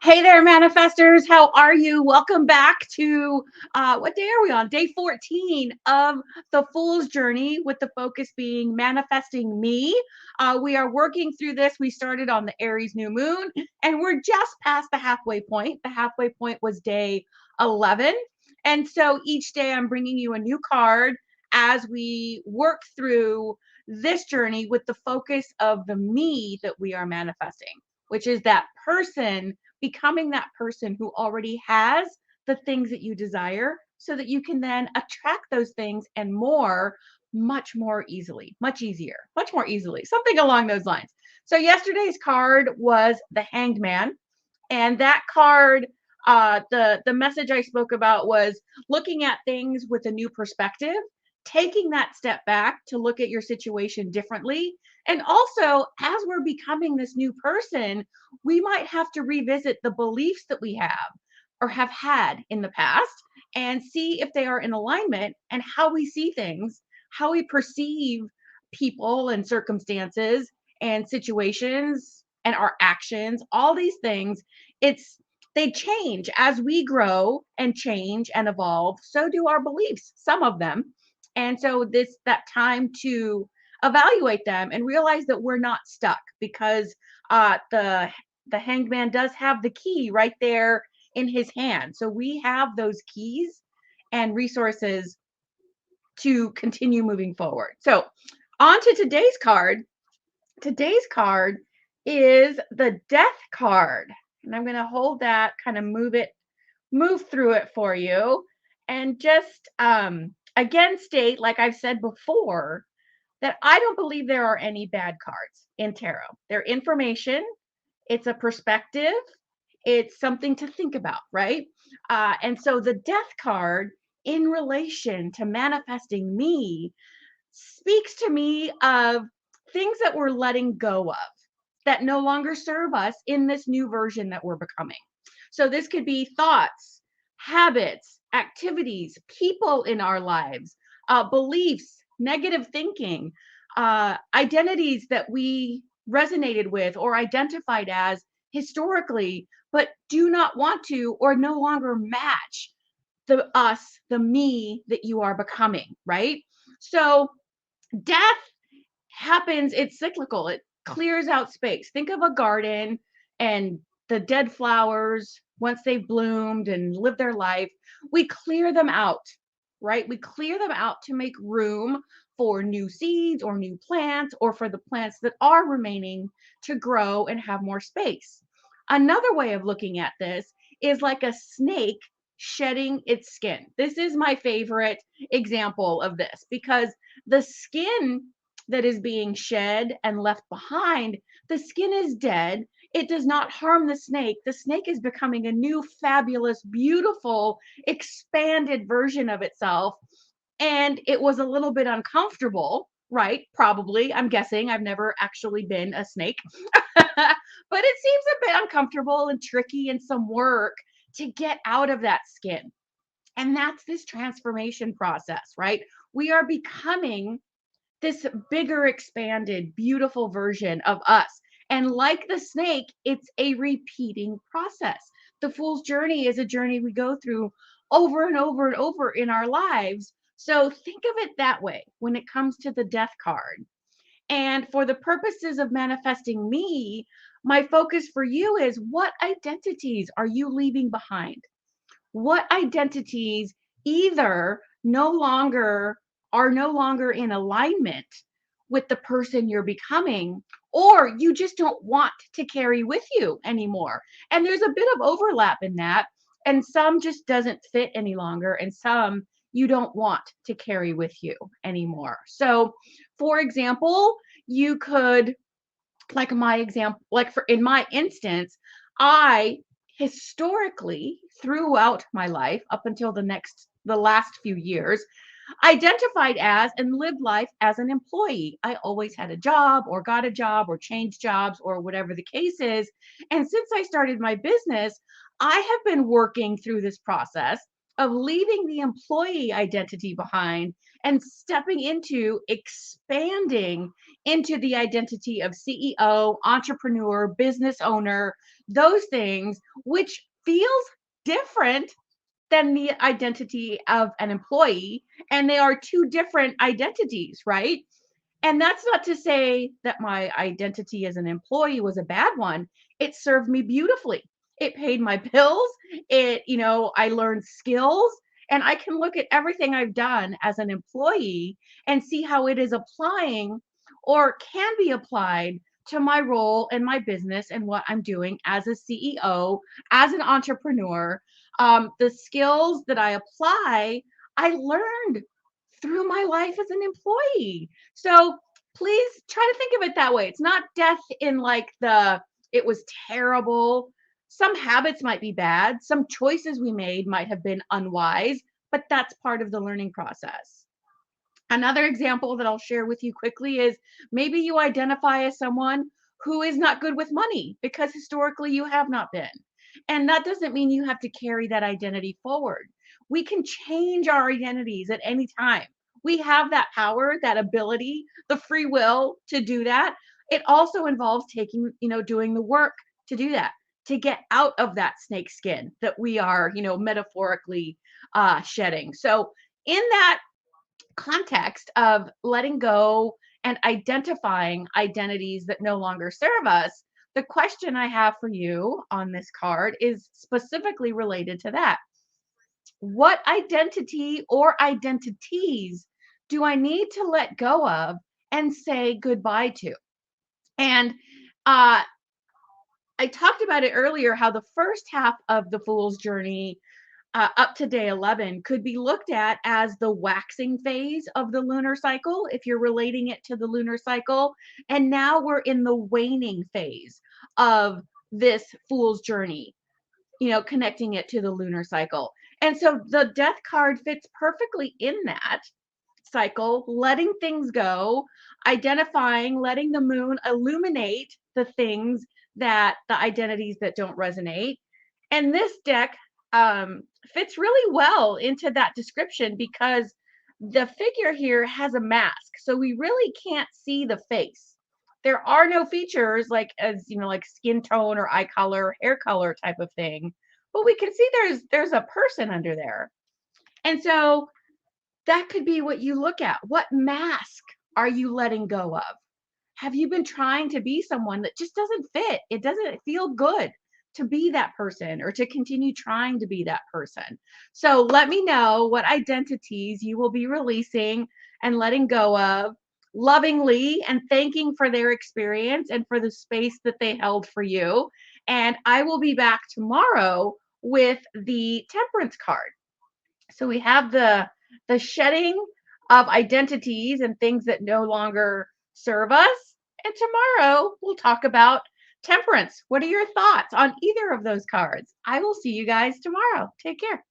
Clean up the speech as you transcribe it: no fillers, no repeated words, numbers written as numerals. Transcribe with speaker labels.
Speaker 1: Hey there, manifestors. How are you? Welcome back to what day are we on? Day 14 of the Fool's Journey, with the focus being manifesting me. We are working through this. We started on the Aries new moon, and we're just past the halfway point. The halfway point was day 11. And so each day I'm bringing you a new card as we work through this journey with the focus of the me that we are manifesting, which is that person, becoming that person who already has the things that you desire so that you can then attract those things and more much more easily, much easier, much more easily, something along those lines. So yesterday's card was the Hanged Man, and that card, the message I spoke about was looking at things with a new perspective, taking that step back to look at your situation differently. And also, as we're becoming this new person, we might have to revisit the beliefs that we have or have had in the past and see if they are in alignment, and how we see things, how we perceive people and circumstances and situations and our actions, all these things. It's They change as we grow and change and evolve. So do our beliefs, some of them. And so this that time to evaluate them and realize that we're not stuck, because the Hanged Man does have the key right there in his hand. So we have those keys and resources to continue moving forward. So on to today's card. Today's card is the Death card. And I'm going to hold that, kind of move through it for you. And just again state, like I've said before, that I don't believe there are any bad cards in tarot. They're information, it's a perspective, it's something to think about, right? And so the Death card, in relation to manifesting me, speaks to me of things that we're letting go of that no longer serve us in this new version that we're becoming. So this could be thoughts, habits, activities, people in our lives, beliefs, negative thinking, identities that we resonated with or identified as historically, but do not want to or no longer match the me that you are becoming, right? So death happens, it's cyclical. It clears out space. Think of a garden, and the dead flowers, once they've bloomed and lived their life, we clear them out, right? We clear them out to make room for new seeds or new plants, or for the plants that are remaining to grow and have more space. Another way of looking at this is like a snake shedding its skin. This is my favorite example of this, because the skin that is being shed and left behind, the skin is dead. It does not harm the snake. The snake is becoming a new, fabulous, beautiful, expanded version of itself. And it was a little bit uncomfortable, right? Probably. I'm guessing. I've never actually been a snake. But it seems a bit uncomfortable and tricky and some work to get out of that skin. And that's this transformation process, right? We are becoming this bigger, expanded, beautiful version of us. And like the snake, it's a repeating process. The Fool's Journey is a journey we go through over and over and over in our lives. So think of it that way when it comes to the Death card. And for the purposes of manifesting me, my focus for you is, what identities are you leaving behind? What identities either no longer in alignment with the person you're becoming, or you just don't want to carry with you anymore. And there's a bit of overlap in that, and some just doesn't fit any longer, and some you don't want to carry with you anymore. So for example, you could, like my example, like for in my instance, I historically, throughout my life up until the last few years, identified as and lived life as an employee. I always had a job or got a job or changed jobs or whatever the case is. And since I started my business, I have been working through this process of leaving the employee identity behind and stepping into expanding into the identity of CEO, entrepreneur, business owner, those things, which feels different than the identity of an employee. And they are two different identities, right? And that's not to say that my identity as an employee was a bad one. It served me beautifully. It paid my bills. I learned skills, and I can look at everything I've done as an employee and see how it is applying or can be applied to my role in my business and what I'm doing as a CEO, as an entrepreneur. The skills that I apply, I learned through my life as an employee. So please try to think of it that way. It's not death in like it was terrible. Some habits might be bad. Some choices we made might have been unwise, but that's part of the learning process. Another example that I'll share with you quickly is maybe you identify as someone who is not good with money because historically you have not been. And that doesn't mean you have to carry that identity forward. We can change our identities at any time. We have that power, that ability, the free will to do that. It also involves doing the work to do that, to get out of that snake skin that we are, metaphorically shedding. So, in that context of letting go and identifying identities that no longer serve us, the question I have for you on this card is specifically related to that. What identity or identities do I need to let go of and say goodbye to? And uh, I talked about it earlier how the first half of the Fool's Journey up to day 11 could be looked at as the waxing phase of the lunar cycle, if you're relating it to the lunar cycle. And now we're in the waning phase of this Fool's Journey, connecting it to the lunar cycle. And so the death card fits perfectly in that cycle, letting things go, identifying, letting the moon illuminate the things the identities that don't resonate. And this deck fits really well into that description because the figure here has a mask. So we really can't see the face. There are no features like skin tone or eye color, hair color type of thing, but we can see there's a person under there. And so that could be what you look at. What mask are you letting go of? Have you been trying to be someone that just doesn't fit? It doesn't feel good to be that person or to continue trying to be that person. So let me know what identities you will be releasing and letting go of lovingly and thanking for their experience and for the space that they held for you. And I will be back tomorrow with the Temperance card. So we have the shedding of identities and things that no longer serve us. And tomorrow we'll talk about temperance. What are your thoughts on either of those cards? I will see you guys tomorrow. Take care.